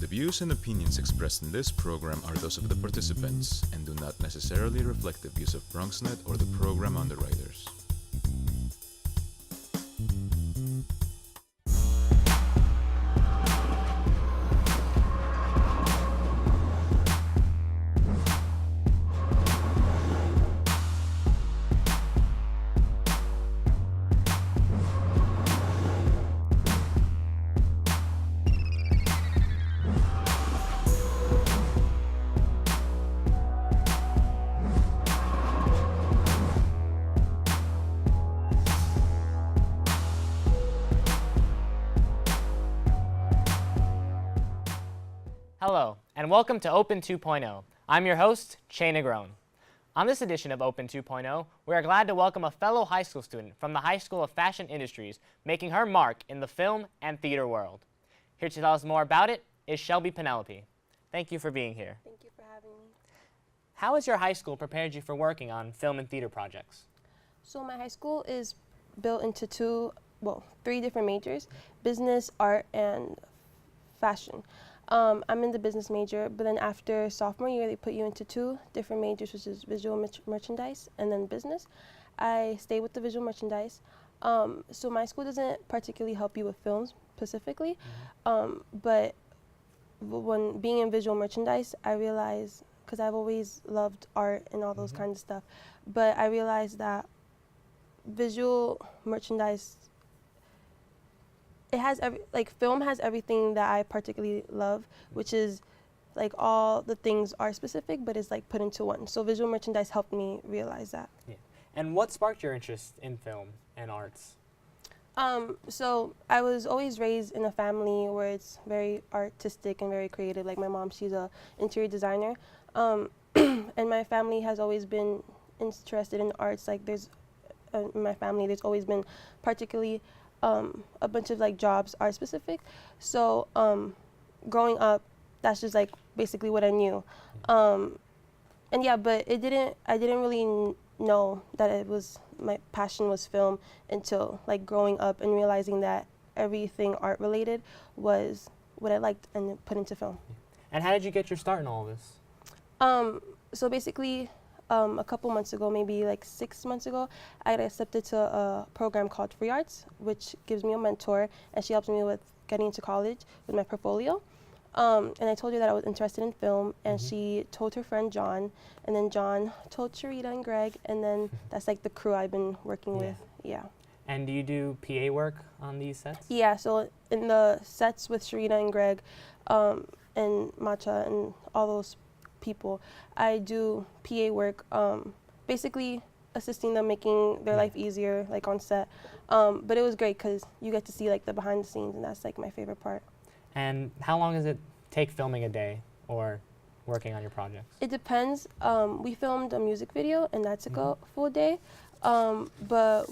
The views and opinions expressed in this program are those of the participants and do not necessarily reflect the views of BronxNet or the program underwriters. Hello, and welcome to Open 2.0. I'm your host, Negron. On this edition of Open 2.0, we are glad to welcome a fellow high school student from the High School of Fashion Industries, making her mark in the film and theater world. Here to tell us more about it is Shelby Penelope. Thank you for being here. Thank you for having me. How has your high school prepared you for working on film and theater projects? So my high school is built into three different majors: business, art, and fashion. I'm in the business major, but then after sophomore year, they put you into two different majors, which is visual merchandise and then business. I stay with the visual merchandise. So my school doesn't particularly help you with films specifically, but when being in visual merchandise, I realized, because I've always loved art and all those kinds of stuff, but I realized that visual merchandise, it has film has everything that I particularly love, which is like all the things are specific, but it's like put into one. So visual merchandise helped me realize that. Yeah. And what sparked your interest in film and arts? So I was always raised in a family where it's very artistic and very creative. Like my mom, she's a interior designer, and my family has always been interested in arts. Like in my family, there's always been particularly a bunch of like jobs art specific. So growing up, that's just like basically what I knew. And yeah, but I didn't really know that my passion was film until like growing up and realizing that everything art related was what I liked and put into film. And how did you get your start in all this? So basically, a couple months ago, maybe like 6 months ago, I got accepted to a program called Free Arts, which gives me a mentor, and she helps me with getting into college with my portfolio. And I told her that I was interested in film, and she told her friend John, and then John told Sharita and Greg, and then that's like the crew I've been working with. Yeah. And do you do PA work on these sets? Yeah, so in the sets with Sharita and Greg, and Matcha and all those people, I do PA work, basically assisting them, making their life easier, like on set. But it was great because you get to see like the behind the scenes, and that's like my favorite part. And how long does it take filming a day or working on your projects? It depends. We filmed a music video, and that took a full day. But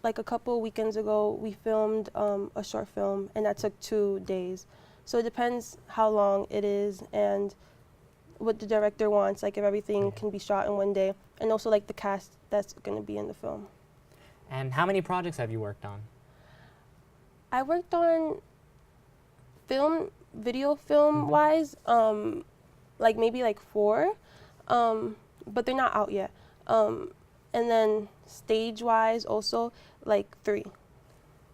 like a couple weekends ago, we filmed a short film, and that took 2 days. So it depends how long it is and what the director wants, like if everything can be shot in 1 day, and also like the cast that's going to be in the film. And how many projects have you worked on? I worked on video film wise, like maybe like 4, but they're not out yet. And then stage wise also like 3.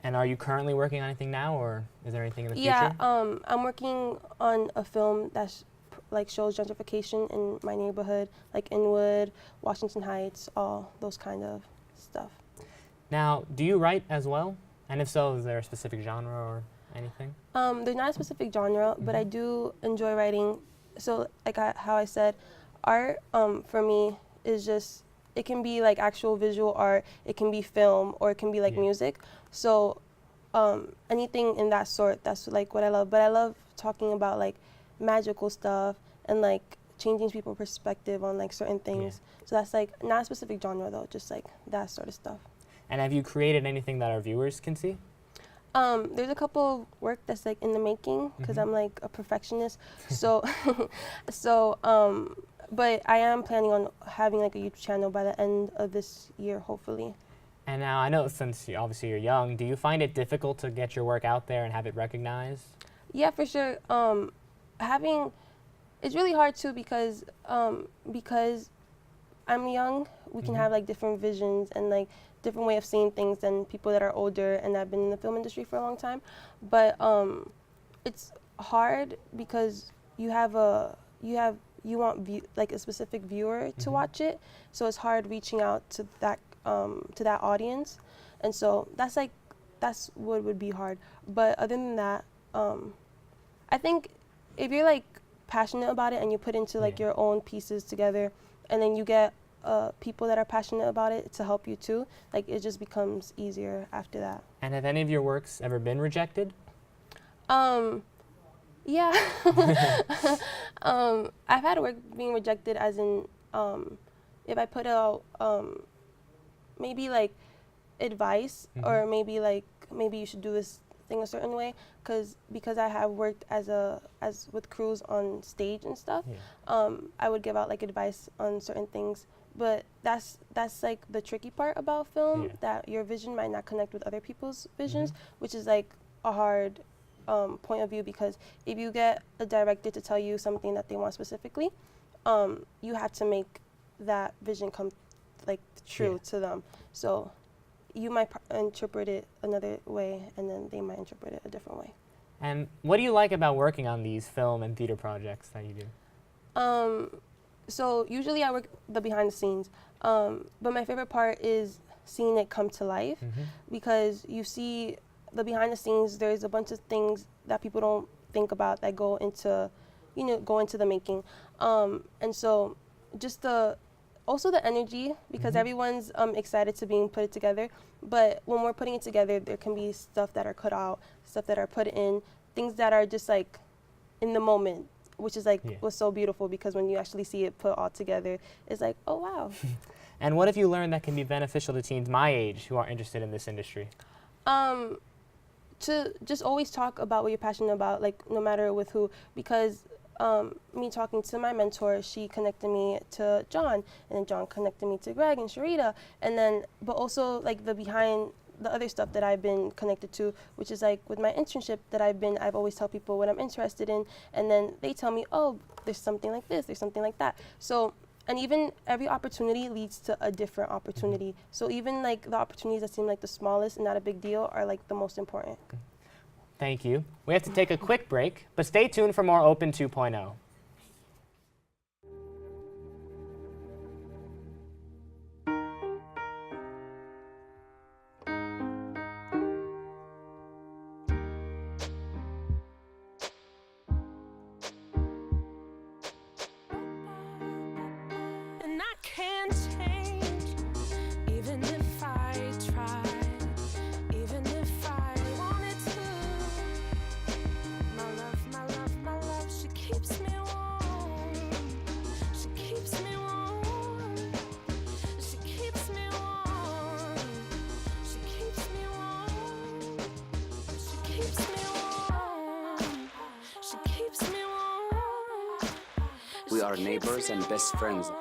And are you currently working on anything now, or is there anything in the future? Yeah, I'm working on a film that's like shows gentrification in my neighborhood, like Inwood, Washington Heights, all those kind of stuff. Now, do you write as well? And if so, is there a specific genre or anything? There's not a specific genre, but I do enjoy writing. So like how I said, art for me is just, it can be like actual visual art, it can be film, or it can be like music. So anything in that sort, that's like what I love. But I love talking about like magical stuff and like changing people's perspective on like certain things. So that's like not a specific genre though, just like that sort of stuff. And have you created anything that our viewers can see? There's a couple of work that's like in the making because I'm like a perfectionist. So but I am planning on having like a YouTube channel by the end of this year, hopefully. And now I know since obviously you're young, do you find it difficult to get your work out there and have it recognized? Yeah, for sure. It's really hard too because I'm young. We can have like different visions and like different way of seeing things than people that are older and have been in the film industry for a long time. But it's hard because you want like a specific viewer to watch it, so it's hard reaching out to that audience, and so that's what would be hard. But other than that, I think if you're like passionate about it and you put into like your own pieces together, and then you get people that are passionate about it to help you too, like it just becomes easier after that. And have any of your works ever been rejected? Yeah. I've had work being rejected as in if I put out maybe like advice or maybe you should do this thing a certain way, because I have worked as with crews on stage and stuff. I would give out like advice on certain things, but that's like the tricky part about film, that your vision might not connect with other people's visions, which is like a hard point of view, because if you get a director to tell you something that they want specifically, you have to make that vision come like true to them. So you might interpret it another way, and then they might interpret it a different way. And what do you like about working on these film and theater projects that you do? So usually I work the behind the scenes, but my favorite part is seeing it come to life, because you see the behind the scenes, there's a bunch of things that people don't think about that go into the making. And so just also the energy, because everyone's excited to being put it together. But when we're putting it together, there can be stuff that are cut out, stuff that are put in, things that are just like in the moment, which is like was so beautiful, because when you actually see it put all together, it's like, oh wow. And what have you learned that can be beneficial to teens my age who are interested in this industry? To just always talk about what you're passionate about, like no matter with who, because me talking to my mentor, she connected me to John, and then John connected me to Greg and Sharita, and then but also like the other stuff that I've been connected to, which is like with my internship that I've always tell people what I'm interested in, and then they tell me, oh, there's something like this, there's something like that. So, and even every opportunity leads to a different opportunity. So even like the opportunities that seem like the smallest and not a big deal are like the most important. Thank you. We have to take a quick break, but stay tuned for more Open 2.0. And I can't change, even if I try, even if I wanted to. My love, she keeps me warm. She keeps me warm. She keeps me warm. She keeps me warm. She keeps me warm. She keeps me warm. We are neighbors and best friends.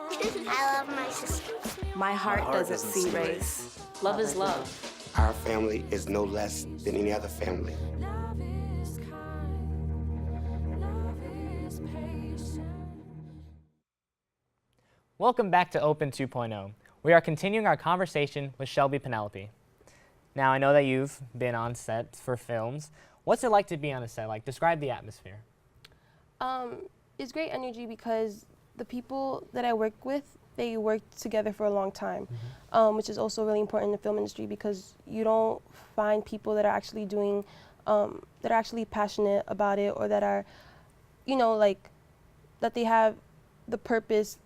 I love my sister. My heart doesn't see race. Love is love. Our family is no less than any other family. Love is kind. Love is patient. Welcome back to Open 2.0. We are continuing our conversation with Shelby Penelope. Now, I know that you've been on set for films. What's it like to be on a set? Like, describe the atmosphere. It's great energy because the people that I work with, they work together for a long time, which is also really important in the film industry, because you don't find people that are actually doing, that are actually passionate about it, or that are, like, that they have the purpose,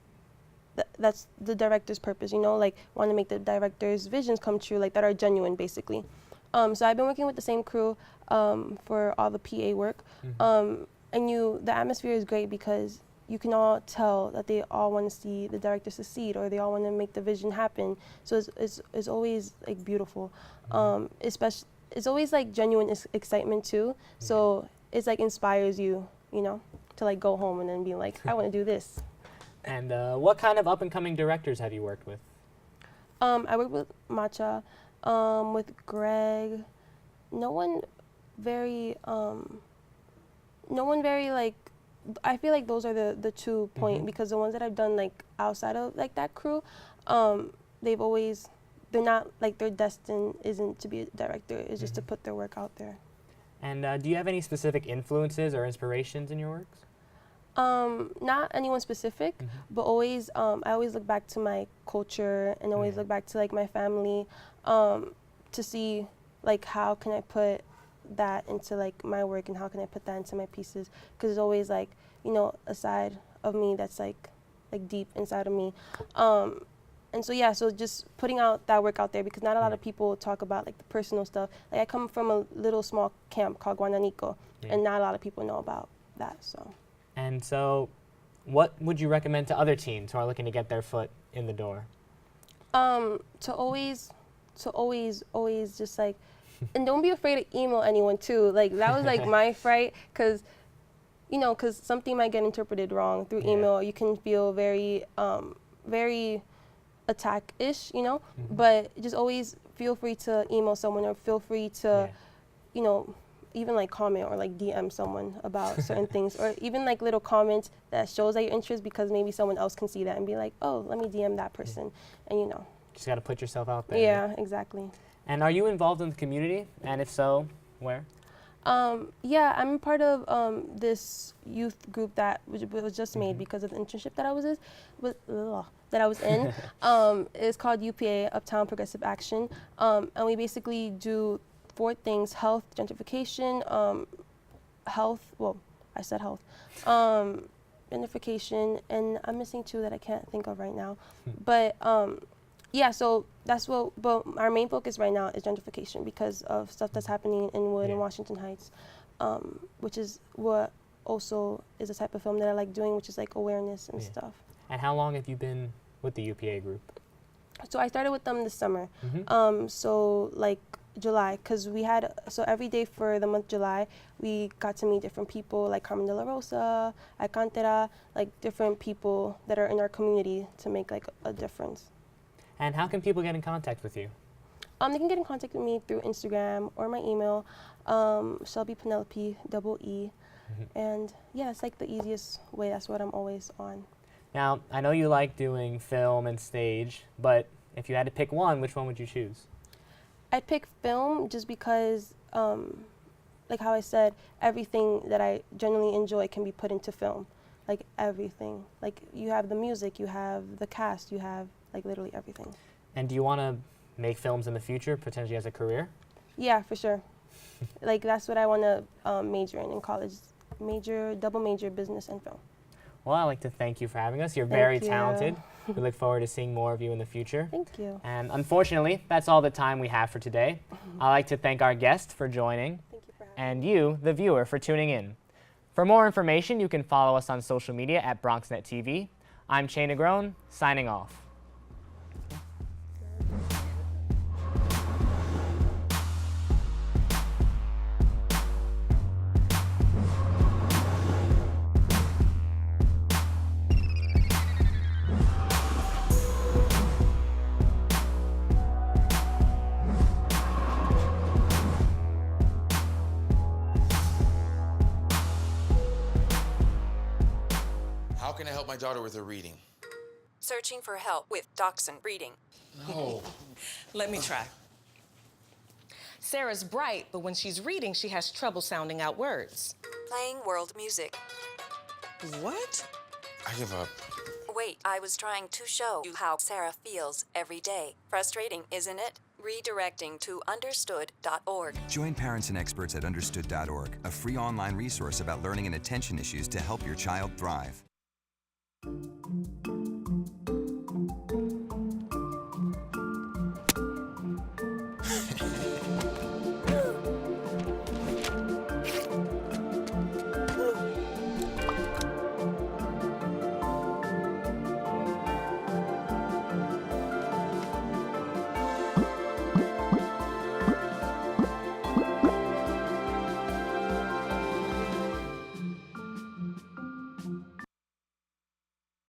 that's the director's purpose, like want to make the director's visions come true, like that are genuine, basically. So I've been working with the same crew for all the PA work, and the atmosphere is great because you can all tell that they all want to see the director succeed, or they all want to make the vision happen. So it's always like beautiful. Especially, it's always like genuine excitement too. So it's like inspires you, to like go home and then be like, I want to do this. And what kind of up-and-coming directors have you worked with? I work with Matcha, with Greg. No one very like. I feel like those are the 2 point because the ones that I've done like outside of like that crew, they're not like their destined isn't to be a director. It's just to put their work out there. And do you have any specific influences or inspirations in your works? Not anyone specific, but always I always look back to my culture and always look back to like my family to see like how can I put that into like my work and how can I put that into my pieces, because it's always like, you know, a side of me that's like deep inside of me. And so yeah, so just putting out that work out there, because not a lot of people talk about like the personal stuff. Like I come from a little small camp called Guananico, and not a lot of people know about that. So. And so, what would you recommend to other teens who are looking to get their foot in the door? To always just like, and don't be afraid to email anyone too. Like that was like my fright, because, you know, because something might get interpreted wrong through email. You can feel very, very attack-ish, you know. But just always feel free to email someone, or feel free to, you know, even like comment or like DM someone about certain things, or even like little comments that shows that your interest, because maybe someone else can see that and be like, oh, let me DM that person, and you know. Just got to put yourself out there. Yeah, exactly. And are you involved in the community? And if so, where? Yeah, I'm part of this youth group that was just made because of the internship that I was in. It's called UPA, Uptown Progressive Action, and we basically do 4 things: health, gentrification, gentrification, and I'm missing 2 that I can't think of right now. But yeah, so that's but our main focus right now is gentrification, because of stuff that's happening in Wood and Washington Heights, which is what also is a type of film that I like doing, which is like awareness and stuff. And how long have you been with the UPA group? So I started with them this summer. So like July, because we had, so every day for the month July, we got to meet different people like Carmen de la Rosa, Alcantara, like different people that are in our community to make like a difference. And how can people get in contact with you? They can get in contact with me through Instagram or my email, Shelby Penelope, EE. And yeah, it's like the easiest way. That's what I'm always on. Now, I know you like doing film and stage, but if you had to pick one, which one would you choose? I'd pick film just because, like how I said, everything that I genuinely enjoy can be put into film. Like everything. Like you have the music, you have the cast, you have like literally everything. And do you want to make films in the future, potentially as a career? Yeah, for sure. Like that's what I want to major in college. Double major business and film. Well, I'd like to thank you for having us. You're very talented. We look forward to seeing more of you in the future. Thank you. And unfortunately, that's all the time we have for today. I'd like to thank our guest for joining. Thank you for having and you, the viewer, for tuning in. For more information, you can follow us on social media at BronxNet TV. I'm Negron, signing off. How can I help my daughter with her reading? Searching for help with Dachshund reading. No. Let me try. Sarah's bright, but when she's reading, she has trouble sounding out words. Playing world music. What? I give up. Wait, I was trying to show you how Sarah feels every day. Frustrating, isn't it? Redirecting to understood.org. Join parents and experts at understood.org, a free online resource about learning and attention issues to help your child thrive.